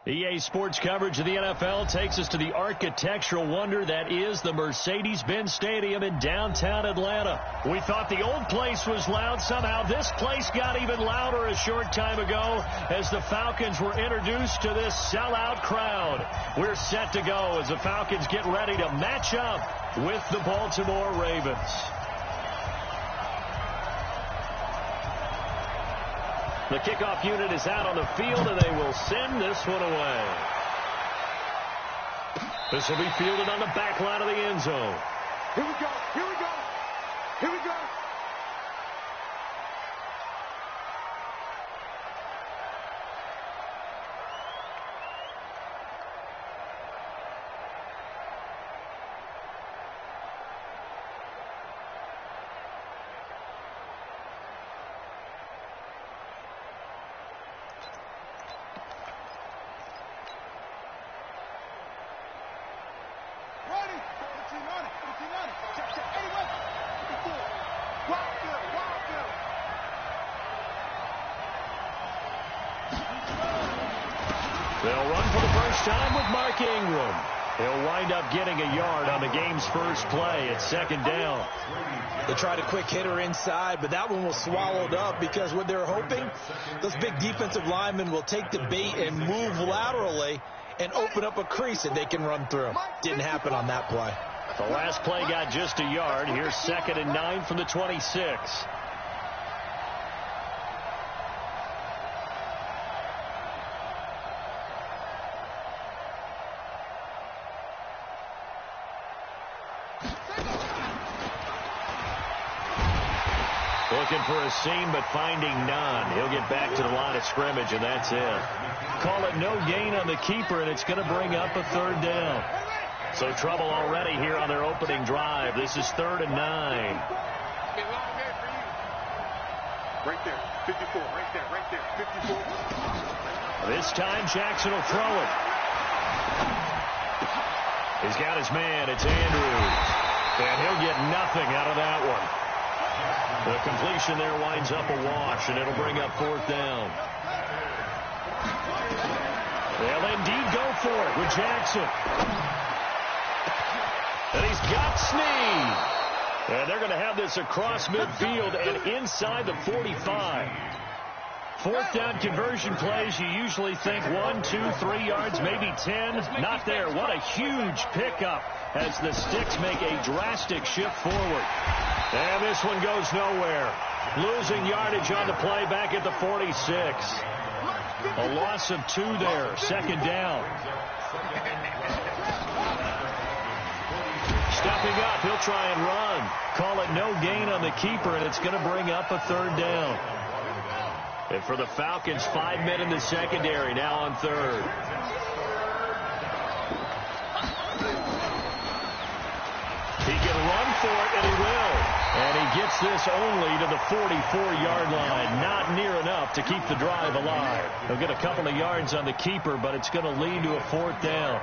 EA Sports coverage of the NFL takes us to the architectural wonder that is the Mercedes-Benz Stadium in downtown Atlanta. We thought the old place was loud. Somehow this place got even louder a short time ago as the Falcons were introduced to this sellout crowd. We're set to go as the Falcons get ready to match up with the Baltimore Ravens. The kickoff unit is out on the field, and they will send this one away. This will be fielded on the back line of the end zone. Here we go. Here we go. Here we go. They'll run for the first time with Mark Ingram. He'll wind up getting a yard on the game's first play. It's second down. They tried a quick hitter inside, but that one was swallowed up because what they're hoping, those big defensive linemen will take the bait and move laterally and open up a crease that they can run through. Didn't happen on that play. The last play got just a yard. Here's 2nd and 9 from the 26. Looking for a seam, but finding none. He'll get back to the line of scrimmage, and that's it. Call it no gain on the keeper, and it's going to bring up a 3rd down. So trouble already here on their opening drive. This is 3rd and 9. Right there, 54, right there, right there, 54. This time Jackson will throw it. He's got his man. It's Andrews. And he'll get nothing out of that one. The completion there winds up a wash, and it'll bring up 4th down. They'll indeed go for it with Jackson. And he's got Snead. And they're going to have this across midfield and inside the 45. 4th down conversion plays, you usually think 1, 2, 3 yards, maybe 10. Not there. What a huge pickup as the Sticks make a drastic shift forward. And this one goes nowhere. Losing yardage on the play back at the 46. A loss of 2 there. 2nd down. Stepping up, he'll try and run. Call it no gain on the keeper, and it's going to bring up a 3rd down. And for the Falcons, 5 men in the secondary, now on 3rd. He can run for it, and he will. And he gets this only to the 44-yard line. Not near enough to keep the drive alive. He'll get a couple of yards on the keeper, but it's going to lead to a 4th down.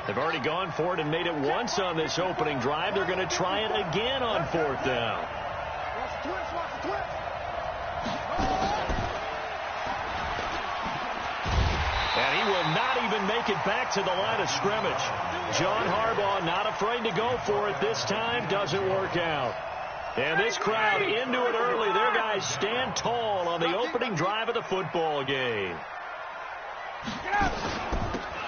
They've already gone for it and made it once on this opening drive. They're going to try it again on 4th down. And he will not even make it back to the line of scrimmage. John Harbaugh not afraid to go for it this time. Doesn't work out. And this crowd into it early. Their guys stand tall on the opening drive of the football game.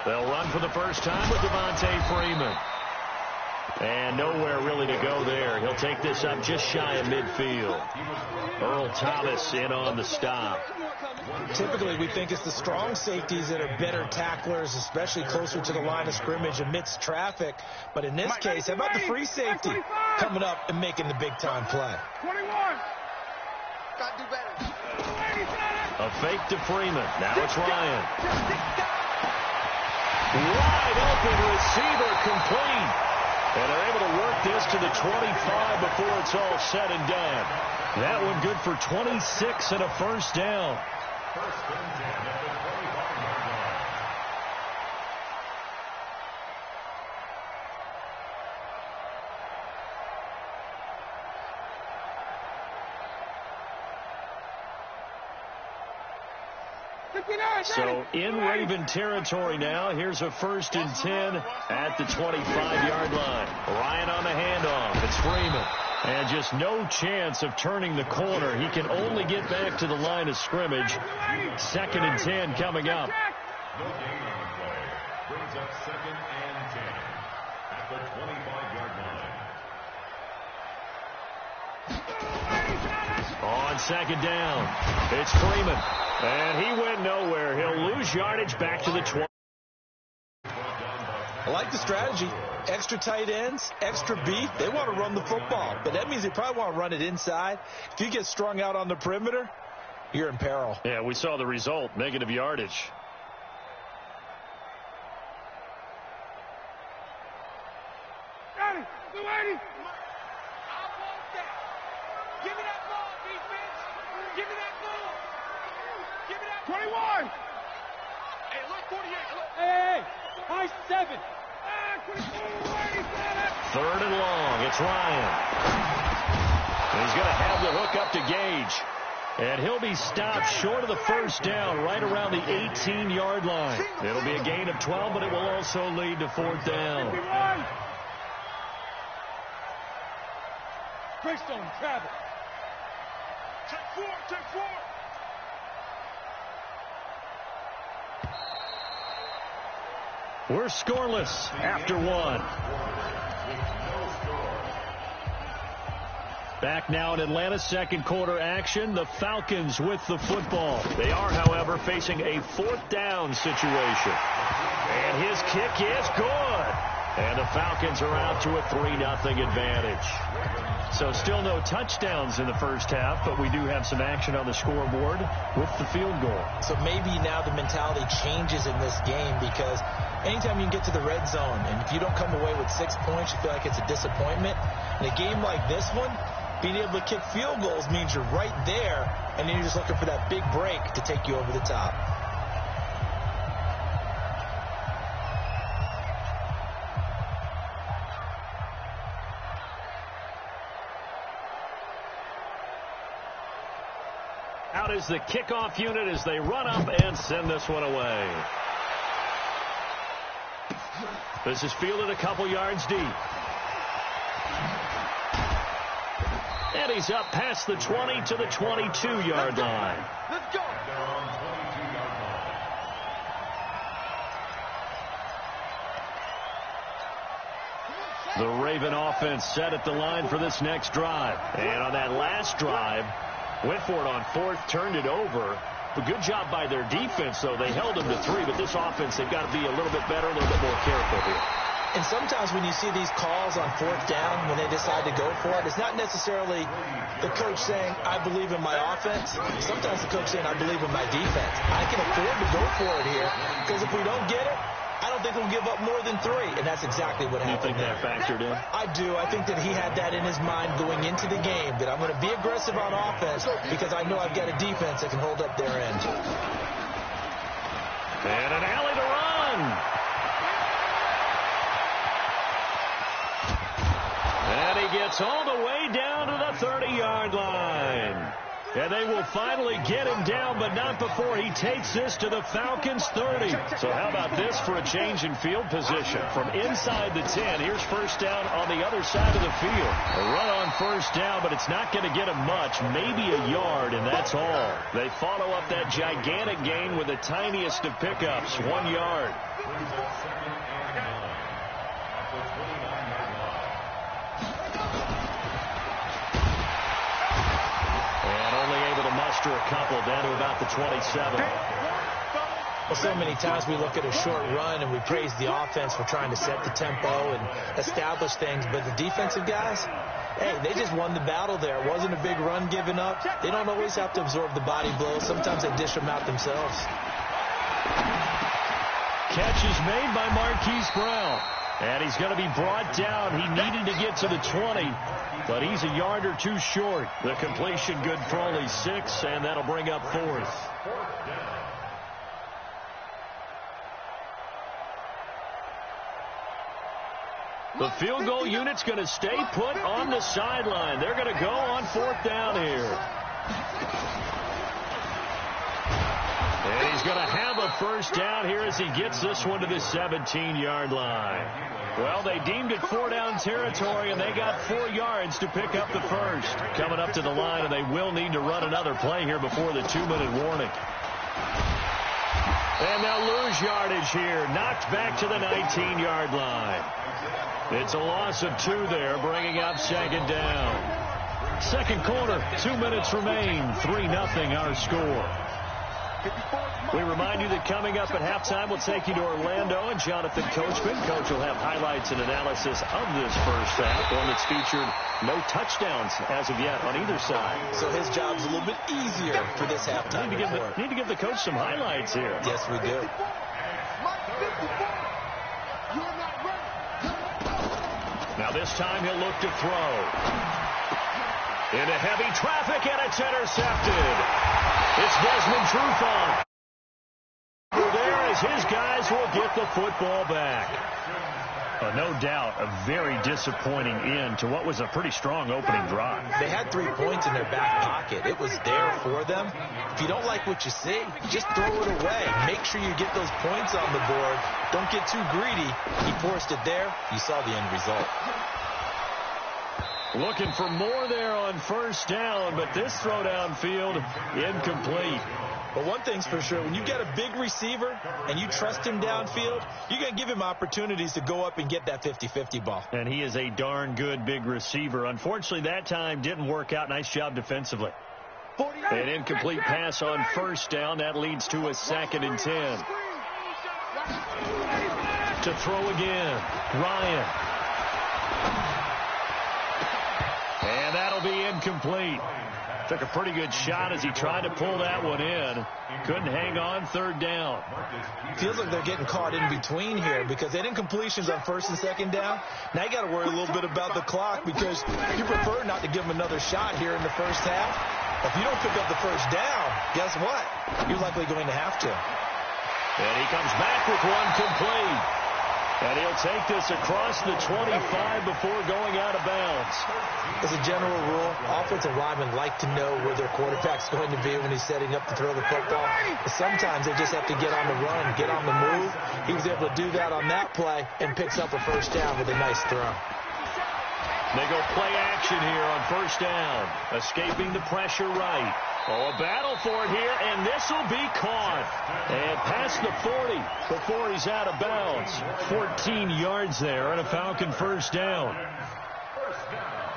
They'll run for the first time with Devontae Freeman. And nowhere really to go there. He'll take this up just shy of midfield. Earl Thomas in on the stop. Typically, we think it's the strong safeties that are better tacklers, especially closer to the line of scrimmage amidst traffic. But in this case, how about the free safety coming up and making the big-time play? 21. Got to do better. A fake to Freeman. Now it's Ryan. Wide open receiver complete. And they're able to work this to the 25 before it's all said and done. That one good for 26 and a 1st down. So in Raven territory now. Here's a 1st and 10 at the 25-yard line. Ryan on the handoff. It's Freeman. And just no chance of turning the corner. He can only get back to the line of scrimmage. 2nd and 10 coming up. No gain on play. Brings up 2nd and 10 at the 25-yard line. On 2nd down, it's Freeman. And he went nowhere. He'll lose yardage back to the 20. I like the strategy. Extra tight ends, extra beef. They want to run the football, but that means they probably want to run it inside. If you get strung out on the perimeter, you're in peril. Yeah, we saw the result, negative yardage. Third and long. It's Ryan. He's going to have the hook up to Gage. And he'll be stopped short of the 1st down right around the 18-yard line. It'll be a gain of 12, but it will also lead to 4th down. Greystone, travel. Check 4, check 4. We're scoreless after 1. Back now in Atlanta, 2nd quarter action. The Falcons with the football. They are, however, facing a 4th down situation. And his kick is good. And the Falcons are out to a 3-0 advantage. So still no touchdowns in the 1st half, but we do have some action on the scoreboard with the field goal. So maybe now the mentality changes in this game, because anytime you can get to the red zone, and if you don't come away with 6 points, you feel like it's a disappointment. In a game like this one, being able to kick field goals means you're right there, and then you're just looking for that big break to take you over the top. Out is the kickoff unit as they run up and send this one away. This is fielded a couple yards deep. And he's up past the 20 to the 22-yard line. Let's go. The Raven offense set at the line for this next drive. And on that last drive, went for it on 4th, turned it over. A good job by their defense, though. They held them to 3, but this offense, they've got to be a little bit better, a little bit more careful here. And sometimes when you see these calls on 4th down, when they decide to go for it, it's not necessarily the coach saying, I believe in my offense. Sometimes the coach saying, I believe in my defense. I can afford to go for it here, because if we don't get it, I don't think we'll give up more than 3, and that's exactly what happened. You think that factored in? I do. I think that he had that in his mind going into the game, that I'm going to be aggressive on offense because I know I've got a defense that can hold up their end. And an alley to run. And he gets all the way down to the 30-yard line. And they will finally get him down, but not before he takes this to the Falcons' 30. So how about this for a change in field position? From inside the 10, here's 1st down on the other side of the field. A run on 1st down, but it's not going to get him much, maybe a yard, and that's all. They follow up that gigantic gain with the tiniest of pickups, 1 yard. A couple down to about the 27. Well, so many times we look at a short run and we praise the offense for trying to set the tempo and establish things, but the defensive guys, hey, they just won the battle there. It wasn't a big run given up. They don't always have to absorb the body blows. Sometimes they dish them out themselves. Catch is made by Marquise Brown. And he's going to be brought down. He needed to get to the 20, but he's a yard or 2 short. The completion good for only 6, and that'll bring up 4th. The field goal unit's going to stay put on the sideline. They're going to go on 4th down here. And he's going to have a first down here as he gets this one to the 17-yard line. Well, they deemed it 4-down territory, and they got 4 yards to pick up the first. Coming up to the line, and they will need to run another play here before the 2-minute warning. And they'll lose yardage here. Knocked back to the 19-yard line. It's a loss of 2 there, bringing up second down. Second quarter, 2 minutes remain. 3-0 our score. We remind you that coming up at halftime, we'll take you to Orlando and Jonathan Coachman. Coach will have highlights and analysis of this first half, one that's featured no touchdowns as of yet on either side. So his job's a little bit easier for this halftime report. Need to give the coach some highlights here. Yes, we do. Now this time he'll look to throw. Into heavy traffic, and it's intercepted. It's Desmond Trufant. There as his guys will get the football back. No doubt a very disappointing end to what was a pretty strong opening drive. They had 3 points in their back pocket. It was there for them. If you don't like what you see, just throw it away. Make sure you get those points on the board. Don't get too greedy. He forced it there. You saw the end result. Looking for more there on first down, but this throw downfield incomplete. But one thing's for sure, when you get a big receiver and you trust him downfield, you're going to give him opportunities to go up and get that 50-50 ball. And he is a darn good big receiver. Unfortunately, that time didn't work out. Nice job defensively. An incomplete pass on first down. That leads to a 2nd and 10. To throw again, Ryan. And that'll be incomplete. Took a pretty good shot as he tried to pull that one in. Couldn't hang on. 3rd down. Feels like they're getting caught in between here because they didn't completions on 1st and 2nd down. Now you got to worry a little bit about the clock because you prefer not to give them another shot here in the first half. If you don't pick up the first down, guess what? You're likely going to have to. And he comes back with one complete. And he'll take this across the 25 before going out of bounds. As a general rule, offensive linemen like to know where their quarterback's going to be when he's setting up to throw the football. But sometimes they just have to get on the run, get on the move. He was able to do that on that play and picks up a first down with a nice throw. They go play action here on first down. Escaping the pressure right. Oh, a battle for it here, and this will be caught. And past the 40 before he's out of bounds. 14 yards there and a Falcon first down. First down.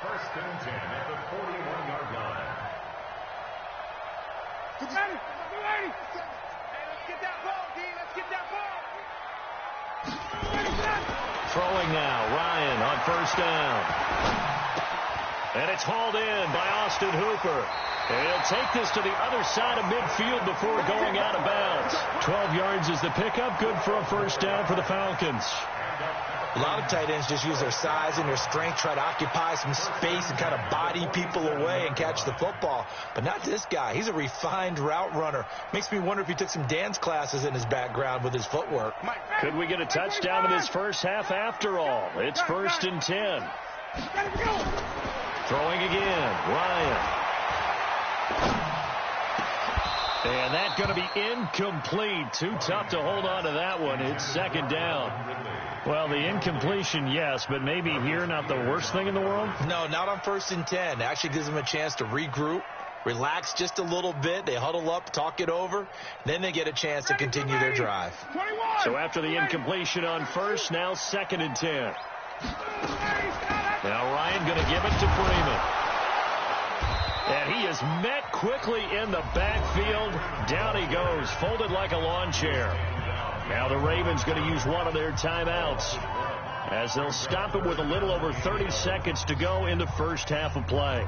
1st and 10 at the 41-yard line. Ready? Hey, let's get that ball, D. Let's get that ball. Throwing now, Ryan on first down. And it's hauled in by Austin Hooper. And he'll take this to the other side of midfield before going out of bounds. 12 yards is the pickup. Good for a first down for the Falcons. A lot of tight ends just use their size and their strength, try to occupy some space and kind of body people away and catch the football. But not this guy. He's a refined route runner. Makes me wonder if he took some dance classes in his background with his footwork. Could we get a touchdown in this first half after all? It's 1st and 10. Throwing again, Ryan. And that's going to be incomplete. Too tough to hold on to that one. It's 2nd down. Well, the incompletion, yes, but maybe here not the worst thing in the world? No, not on 1st and 10. It actually gives them a chance to regroup, relax just a little bit. They huddle up, talk it over. Then they get a chance to continue their drive. So after the incompletion on first, now 2nd and 10. Now Ryan going to give it to Freeman. And he is met quickly in the backfield. Down he goes, folded like a lawn chair. Now the Ravens going to use one of their timeouts as they'll stop it with a little over 30 seconds to go in the first half of play.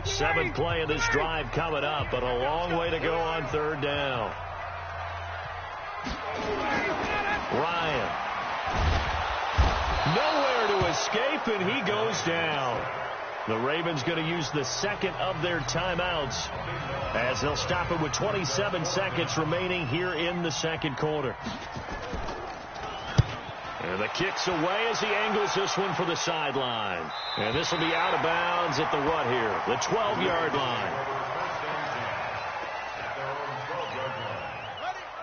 Seventh play of this drive coming up, but a long way to go on 3rd down. Ryan. Nowhere to escape, and he goes down. The Ravens going to use the second of their timeouts as they'll stop it with 27 seconds remaining here in the second quarter. And the kick's away as he angles this one for the sideline. And this will be out of bounds at the what here? The 12-yard line.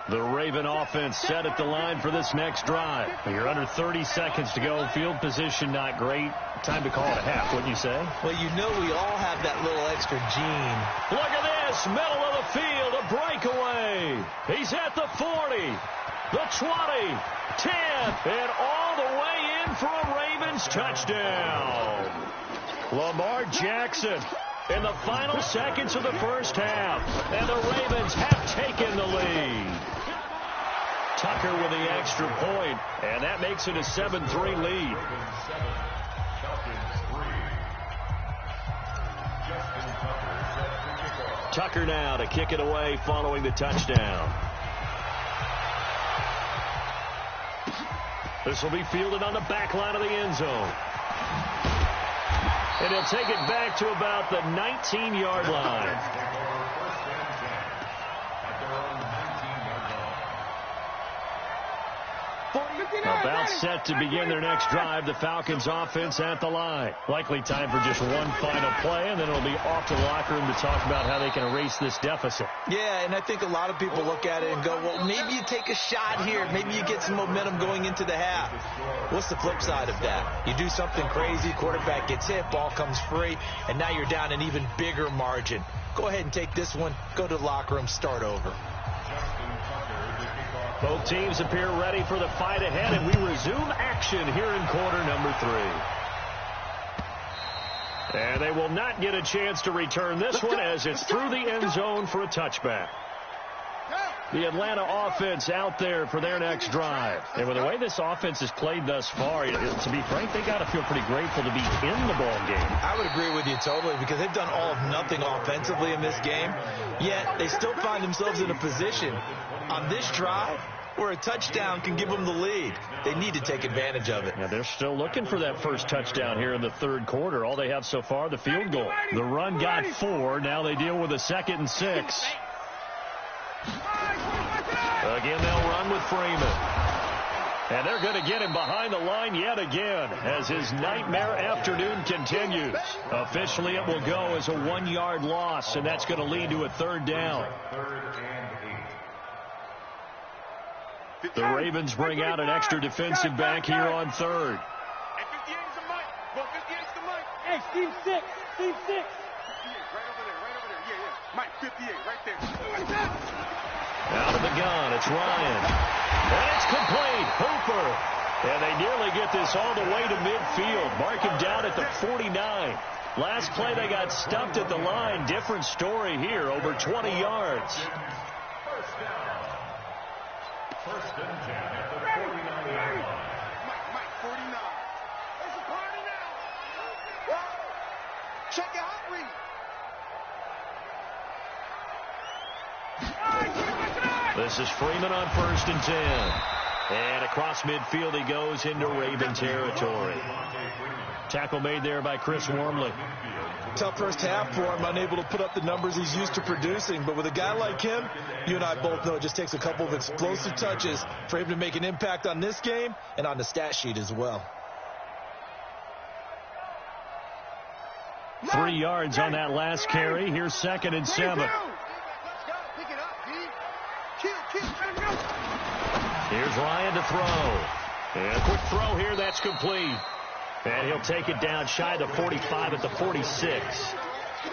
The Raven offense set at the line for this next drive. You're under 30 seconds to go. Field position not great. Time to call it a half, wouldn't you say? Well, you know we all have that little extra gene. Look at this. Middle of the field. A breakaway. He's at the 40. The 20. 10. And all the way in for a Ravens touchdown. Lamar Jackson in the final seconds of the first half. And the Ravens have taken the lead. Tucker with the extra point, and that makes it a 7-3 lead. Tucker now to kick it away following the touchdown. This will be fielded on the back line of the end zone. And he'll take it back to about the 19-yard line. About set to begin their next drive. The Falcons offense at the line. Likely time for just one final play, and then it'll be off to the locker room to talk about how they can erase this deficit. Yeah, and I think a lot of people look at it and go, well, maybe you take a shot here. Maybe you get some momentum going into the half. What's the flip side of that? You do something crazy, quarterback gets hit, ball comes free, and now you're down an even bigger margin. Go ahead and take this one, go to the locker room, start over. Both teams appear ready for the fight ahead, and we resume action here in quarter number 3. And they will not get a chance to return this one as it's through the end zone for a touchback. The Atlanta offense out there for their next drive. And with the way this offense has played thus far, to be frank, they got to feel pretty grateful to be in the ball game. I would agree with you totally because they've done all of nothing offensively in this game, yet they still find themselves in a position on this drive where a touchdown can give them the lead. They need to take advantage of it. Yeah, they're still looking for that first touchdown here in the third quarter. All they have so far, the field goal. The run got 4. Now they deal with a 2nd and 6. Again, they'll run with Freeman. And they're going to get him behind the line yet again as his nightmare afternoon continues. Officially, it will go as a 1-yard loss, and that's going to lead to a 3rd down. The Ravens bring out an extra defensive back here on 3rd. Hey, Steve 6. Steve 6. 58, right over there. Yeah. Mike, 58, right there. Out of the gun, it's Ryan. And it's complete. Hooper. And they nearly get this all the way to midfield. Mark him down at the 49. Last play, they got stumped at the line. Different story here, over 20 yards. First down. First and 10 at the 49-yard line. Mike, 49. There's a party now. Check it out, Reed. This is Freeman on 1st and 10. And across midfield he goes into Raven territory. Tackle made there by Chris Wormley. Tough first half for him, unable to put up the numbers he's used to producing. But with a guy like him, you and I both know it just takes a couple of explosive touches for him to make an impact on this game and on the stat sheet as well. 3 yards on that last carry. Here's 2nd and 7. Here's Ryan to throw. And a quick throw here, that's complete. And he'll take it down shy of the 45 at the 46.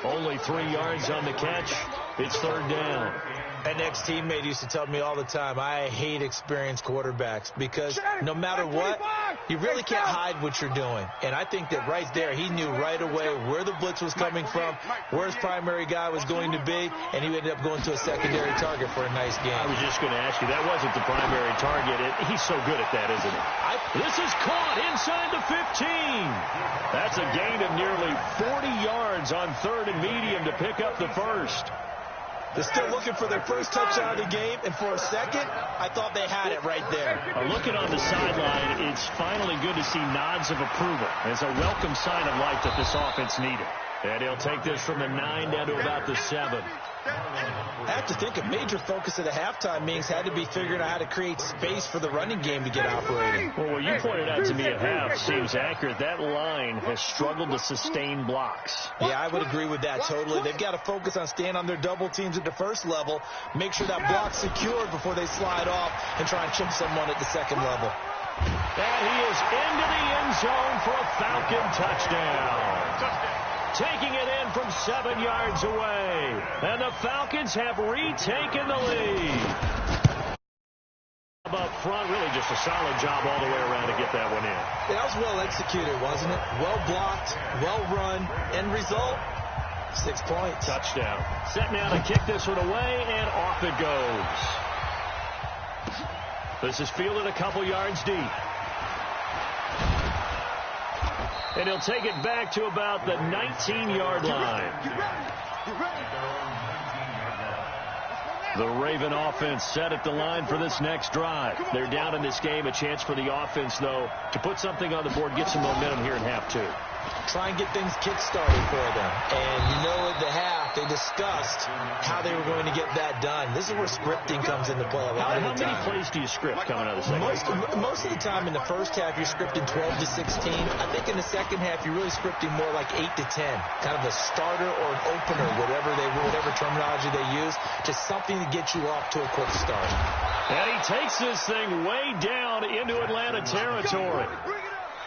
Only 3 yards on the catch. It's 3rd down. An ex-teammate used to tell me all the time, I hate experienced quarterbacks because no matter what, you really can't hide what you're doing. And I think that right there, he knew right away where the blitz was coming from, where his primary guy was going to be, and he ended up going to a secondary target for a nice game. I was just going to ask you, that wasn't the primary target. He's so good at that, isn't he? This is caught inside the 15. That's a gain of nearly 40 yards on 3rd and medium to pick up the first. They're still looking for their first touchdown of the game, and for a second, I thought they had it right there. Looking on the sideline, it's finally good to see nods of approval. It's a welcome sign of life that this offense needed. And he'll take this from the 9 down to about the 7. I have to think a major focus of the halftime meetings had to be figuring out how to create space for the running game to get operating. Well, what you pointed out to me at half seems accurate. That line has struggled to sustain blocks. Yeah, I would agree with that totally. They've got to focus on staying on their double teams at the first level, make sure that block's secured before they slide off and try and chip someone at the second level. And he is into the end zone for a Falcon touchdown. Taking it in from 7 yards away. And the Falcons have retaken the lead. Up front, really just a solid job all the way around to get that one in. That was well executed, wasn't it? Well blocked, well run. End result, 6 points. Touchdown. Set now to kick this one away, and off it goes. This is fielded a couple yards deep. And he'll take it back to about the 19-yard line. The Raven offense set at the line for this next drive. They're down in this game. A chance for the offense, though, to put something on the board, get some momentum here in half 2. Try and get things kick-started for them. And you know at the half, they discussed how they were going to get that done. This is where scripting comes into play a lot of the time. How many plays do you script coming out of the second half? Most of the time in the first half, you're scripting 12 to 16. I think in the second half, you're really scripting more like 8 to 10. Kind of a starter or an opener, whatever terminology they use. Just something to get you off to a quick start. And he takes this thing way down into Atlanta territory.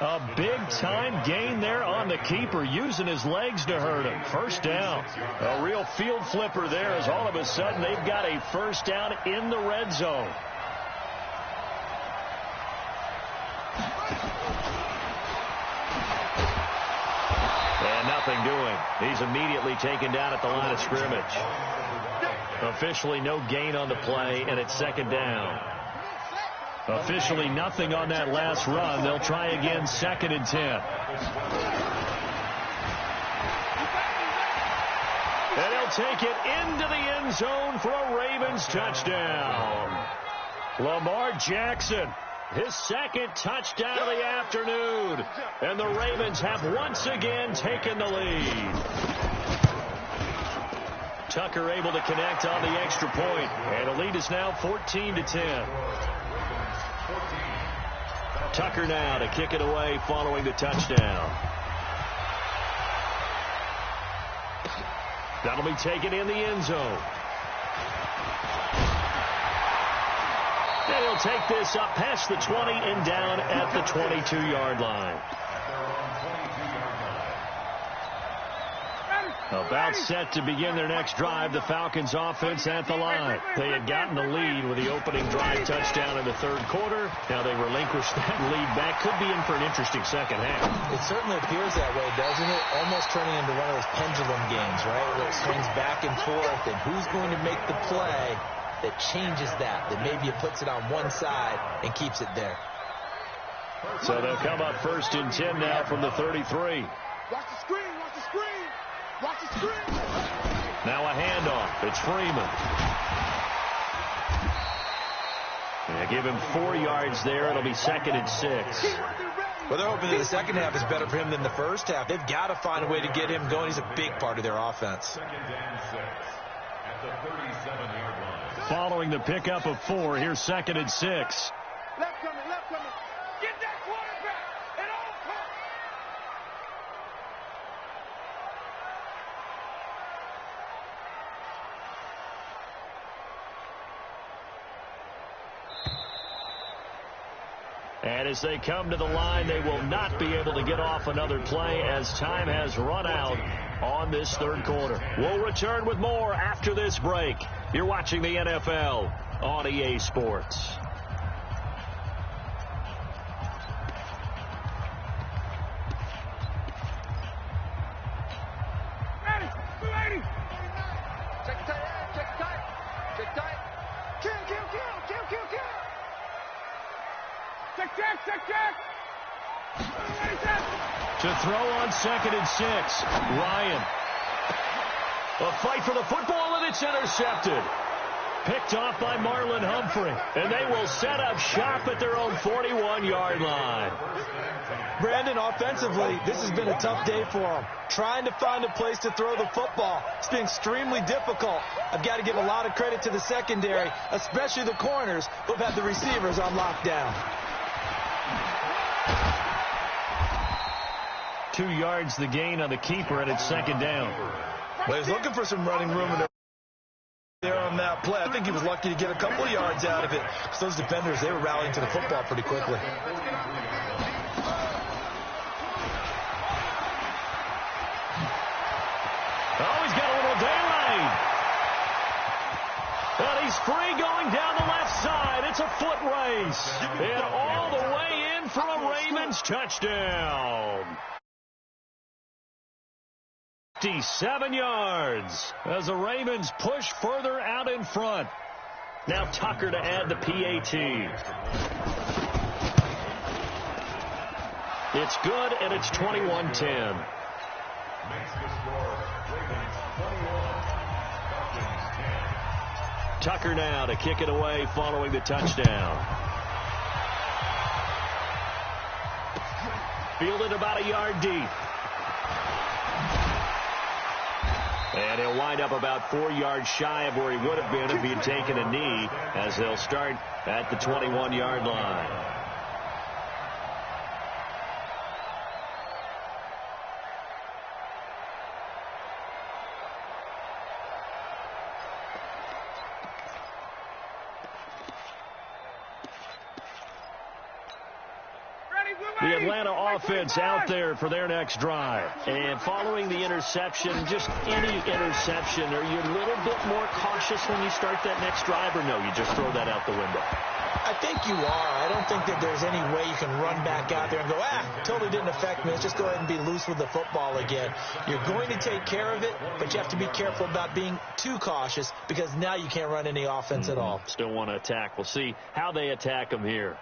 A big-time gain there on the keeper, using his legs to hurt him. First down. A real field flipper there, as all of a sudden they've got a first down in the red zone. And nothing doing. He's immediately taken down at the line of scrimmage. Officially no gain on the play, and it's second down. Officially nothing on that last run. They'll try again, 2nd and 10. And he'll take it into the end zone for a Ravens touchdown. Lamar Jackson, his 2nd touchdown of the afternoon. And the Ravens have once again taken the lead. Tucker able to connect on the extra point. And the lead is now 14 to 10. Tucker now to kick it away following the touchdown. That'll be taken in the end zone. And he'll take this up past the 20 and down at the 22-yard line. About set to begin their next drive, the Falcons offense at the line. They had gotten the lead with the opening drive touchdown in the third quarter. Now they relinquished that lead back. Could be in for an interesting second half. It certainly appears that way, doesn't it? Almost turning into one of those pendulum games, right? Where it swings back and forth, and who's going to make the play that changes that maybe it puts it on one side and keeps it there. So they'll come up 1st and 10 now from the 33. Watch the screen, watch the screen. Watch the screen. Now a handoff. It's Freeman. Yeah, give him 4 yards there. It'll be 2nd and 6. Well, they're hoping that the second half is better for him than the first half. They've got to find a way to get him going. He's a big part of their offense. 2nd and 6 at the 37-yard line. Following the pickup of 4, here's 2nd and 6. Left coming, left coming. Get that quarterback at all costs. And as they come to the line, they will not be able to get off another play as time has run out on this third quarter. We'll return with more after this break. You're watching the NFL on EA Sports. To throw on 2nd and 6. Ryan. A fight for the football, and it's intercepted. Picked off by Marlon Humphrey. And they will set up shop at their own 41-yard line. Brandon, offensively, this has been a tough day for them. Trying to find a place to throw the football. It's been extremely difficult. I've got to give a lot of credit to the secondary, especially the corners, who've had the receivers on lockdown. 2 yards the gain on the keeper, and it's second down. Well, he's looking for some running room there on that play. I think he was lucky to get a couple of yards out of it, because those defenders, they were rallying to the football pretty quickly. Oh, he's got a little daylight. And he's free going down the left side. It's a foot race. And all the way in for a Ravens touchdown. 57 yards as the Ravens push further out in front. Now Tucker to add the PAT. It's good, and it's 21-10. Tucker now to kick it away following the touchdown. Fielded about a yard deep. And he'll wind up about 4 yards shy of where he would have been if he had taken a knee, as they'll start at the 21-yard line. The Atlanta offense out there for their next drive. And following the interception, just any interception, are you a little bit more cautious when you start that next drive, or no, you just throw that out the window? I think you are. I don't think that there's any way you can run back out there and go, totally didn't affect me. Let's just go ahead and be loose with the football again. You're going to take care of it, but you have to be careful about being too cautious, because now you can't run any offense at all. Still want to attack. We'll see how they attack them here.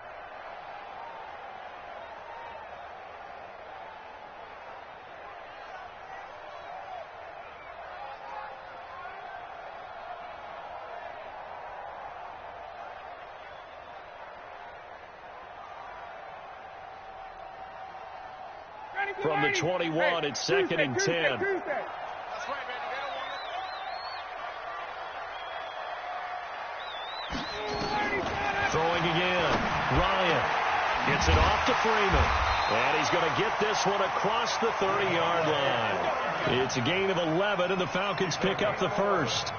From the 21, it's second and 10. Throwing again. Ryan gets it off to Freeman. And he's going to get this one across the 30-yard line. It's a gain of 11, and the Falcons pick up the first.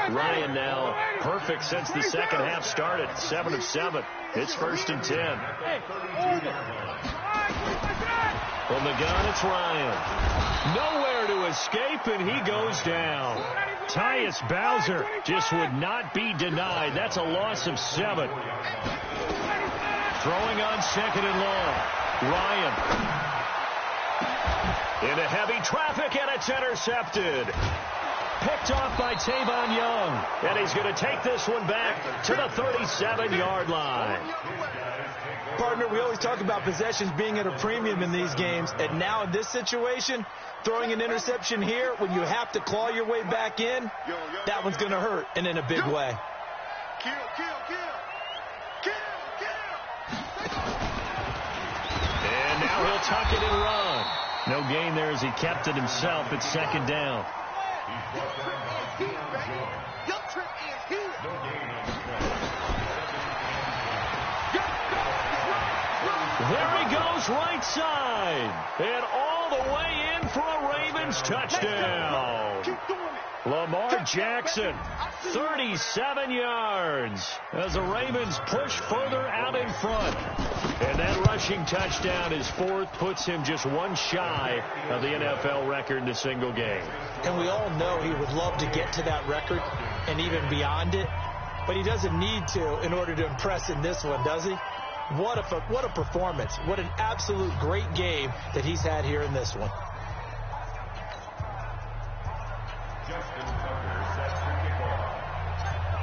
Ryan now perfect since the second half started. 7 of 7. It's first and 10. From the gun, it's Ryan. Nowhere to escape, and he goes down. Tyus Bowser just would not be denied. That's a loss of 7. Throwing on second and long. Ryan. Into heavy traffic, and it's intercepted. Picked off by Tavon Young. And he's going to take this one back to the 37-yard line. Partner, we always talk about possessions being at a premium in these games, and now in this situation, throwing an interception here when you have to claw your way back in, that one's going to hurt, and in a big way. And now he'll tuck it and run. No gain there as he kept it himself. It's second down. There he goes, right side. And all the way in for a Ravens touchdown. Lamar Jackson, 37 yards as the Ravens push further out in front. And that rushing touchdown, his fourth, puts him just one shy of the NFL record in a single game. And we all know he would love to get to that record and even beyond it, but he doesn't need to in order to impress in this one, does he? What a performance. What an absolute great game that he's had here in this one.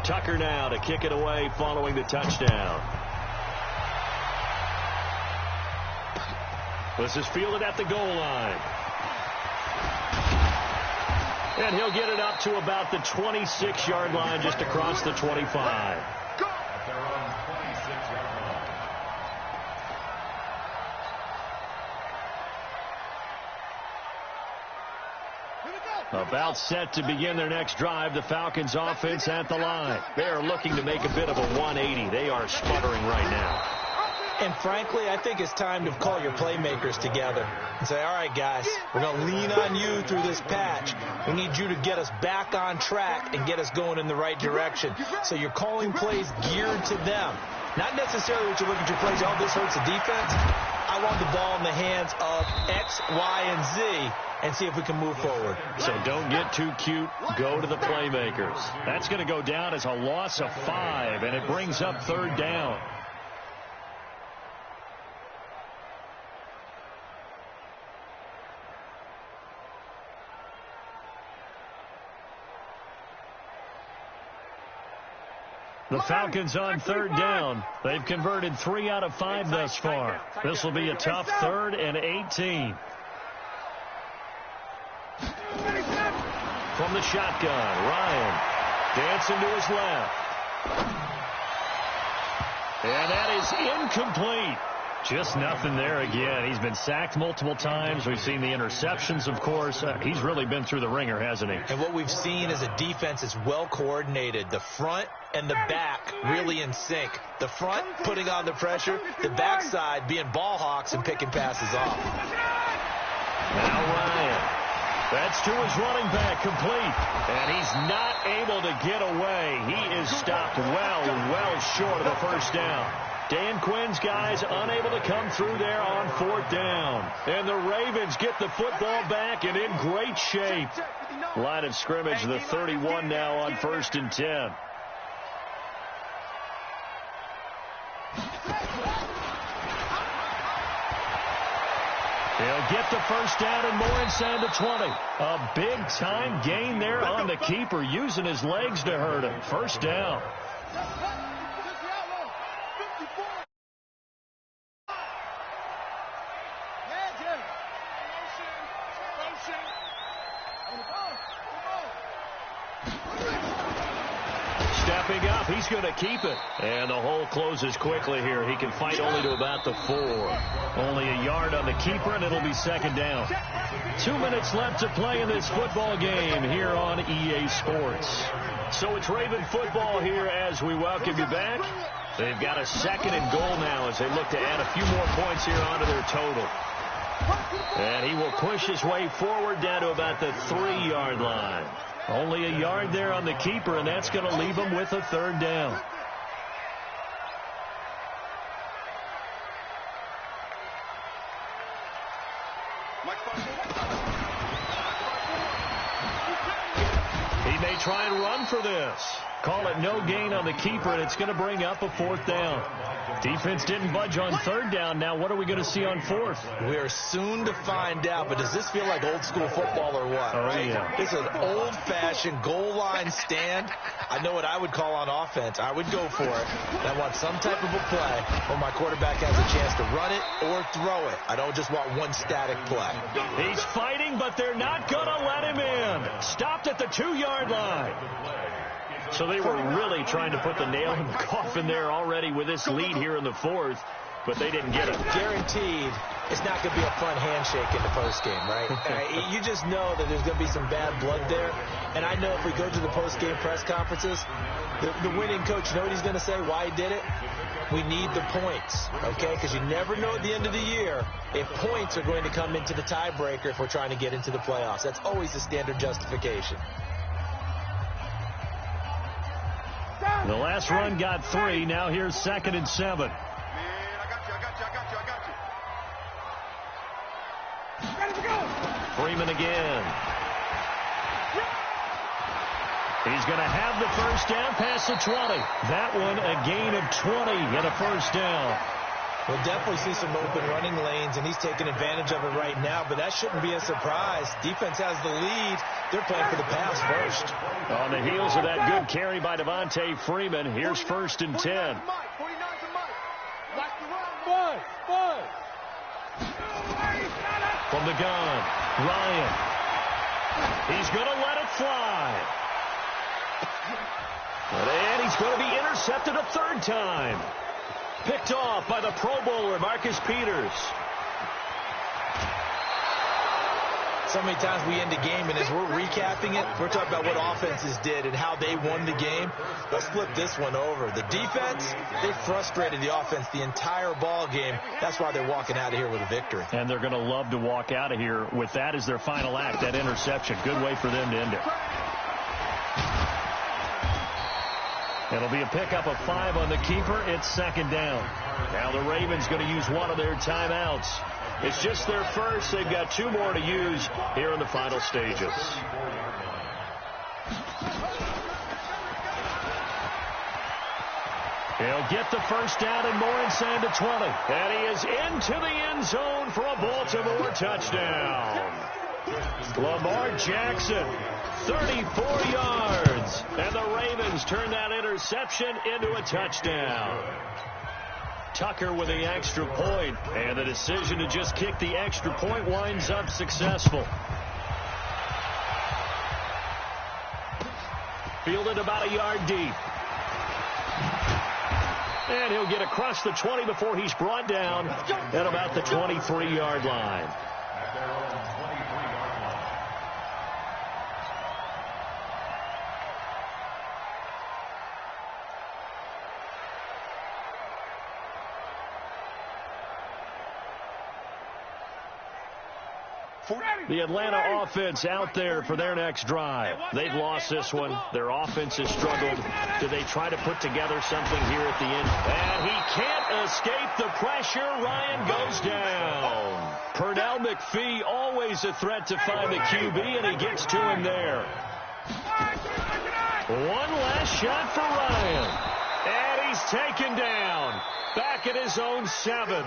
Tucker now to kick it away following the touchdown. This is fielded at the goal line. And he'll get it up to about the 26-yard line, just across the 25. About set to begin their next drive, the Falcons offense at the line. They are looking to make a bit of a 180. They are sputtering right now. And frankly, I think it's time to call your playmakers together and say, all right, guys, we're going to lean on you through this patch. We need you to get us back on track and get us going in the right direction. So you're calling plays geared to them. Not necessarily what you look at your plays, oh, this hurts the defense. I want the ball in the hands of X, Y, and Z and see if we can move forward. So don't get too cute. Go to the playmakers. That's going to go down as a loss of 5, and it brings up 3rd down. The Falcons on 3rd down. They've converted 3 out of 5 thus far. This will be a tough 3rd and 18. From the shotgun, Ryan dancing to his left. And that is incomplete. Just nothing there again. He's been sacked multiple times. We've seen the interceptions, of course. He's really been through the ringer, hasn't he? And what we've seen is a defense that's well coordinated. The front and the back really in sync. The front putting on the pressure, the backside being ball hawks and picking passes off. Now Ryan. That's to his running back, complete. And he's not able to get away. He is stopped well short of the first down. Dan Quinn's guys unable to come through there on 4th down. And the Ravens get the football back and in great shape. Line of scrimmage, the 31 now on 1st and 10. He'll get the first down and more inside the 20. A big-time gain there on the keeper, using his legs to hurt him. First down. Stepping up, he's going to keep it. And the hole closes quickly here. He can fight only to about the 4. Only a yard on the keeper, and it'll be 2nd down. 2 minutes left to play in this football game here on EA Sports. So it's Raven football here as we welcome you back. They've got a 2nd and goal now as they look to add a few more points here onto their total. And he will push his way forward down to about the 3-yard line. Only a yard there on the keeper, and that's going to leave him with a 3rd down. He may try and run for this. Call it no gain on the keeper, and it's going to bring up a 4th down. Defense didn't budge on 3rd down. Now what are we going to see on 4th? We're soon to find out, but does this feel like old school football or what? Oh, right? Yeah. It's an old-fashioned goal line stand. I know what I would call on offense. I would go for it. And I want some type of a play where my quarterback has a chance to run it or throw it. I don't just want one static play. He's fighting, but they're not going to let him in. Stopped at the 2-yard line. So they were really trying to put the nail in the coffin there already with this lead here in the 4th, but they didn't get it. Guaranteed it's not going to be a fun handshake in the postgame, right? You just know that there's going to be some bad blood there. And I know if we go to the postgame press conferences, the winning coach, you know what he's going to say, why he did it? We need the points, okay? Because you never know at the end of the year if points are going to come into the tiebreaker if we're trying to get into the playoffs. That's always the standard justification. The last run got 3. Now here's 2nd and 7. Man, I got you. Freeman again. He's going to have the first down past the 20. That one a gain of 20 and a first down. We'll definitely see some open running lanes, and he's taking advantage of it right now, but that shouldn't be a surprise. Defense has the lead. They're playing for the pass first. On the heels of that good carry by Devontae Freeman, here's 1st and 10. From the gun, Ryan. He's going to let it fly. And he's going to be intercepted a third time. Picked off by the Pro Bowler, Marcus Peters. So many times we end a game, and as we're recapping it, we're talking about what offenses did and how they won the game. Let's flip this one over. The defense, they frustrated the offense the entire ball game. That's why they're walking out of here with a victory. And they're going to love to walk out of here with that as their final act, that interception. Good way for them to end it. It'll be a pickup of 5 on the keeper. It's second down. Now the Ravens going to use one of their timeouts. It's just their first. They've got 2 more to use here in the final stages. He'll get the first down and more inside the 20. And he is into the end zone for a Baltimore touchdown. Lamar Jackson, 34 yards. And the Ravens turn that interception into a touchdown. Tucker with the extra point, and the decision to just kick the extra point winds up successful. Fielded about a yard deep. And he'll get across the 20 before he's brought down at about the 23-yard line. The Atlanta offense out there for their next drive. They've lost this one. Their offense has struggled. Do they try to put together something here at the end? And he can't escape the pressure. Ryan goes down. Pernell McPhee, always a threat to find the QB, and he gets to him there. One last shot for Ryan. And he's taken down. Back at his own 7.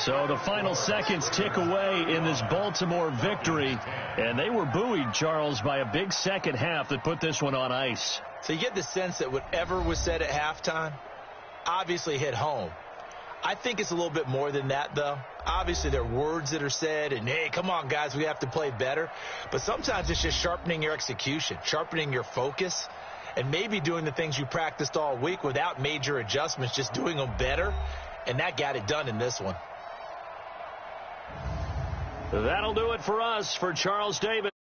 So the final seconds tick away in this Baltimore victory. And they were buoyed, Charles, by a big second half that put this one on ice. So you get the sense that whatever was said at halftime obviously hit home. I think it's a little bit more than that, though. Obviously, there are words that are said, and, hey, come on, guys, we have to play better. But sometimes it's just sharpening your execution, sharpening your focus, and maybe doing the things you practiced all week without major adjustments, just doing them better. And that got it done in this one. That'll do it for us. For Charles Davis.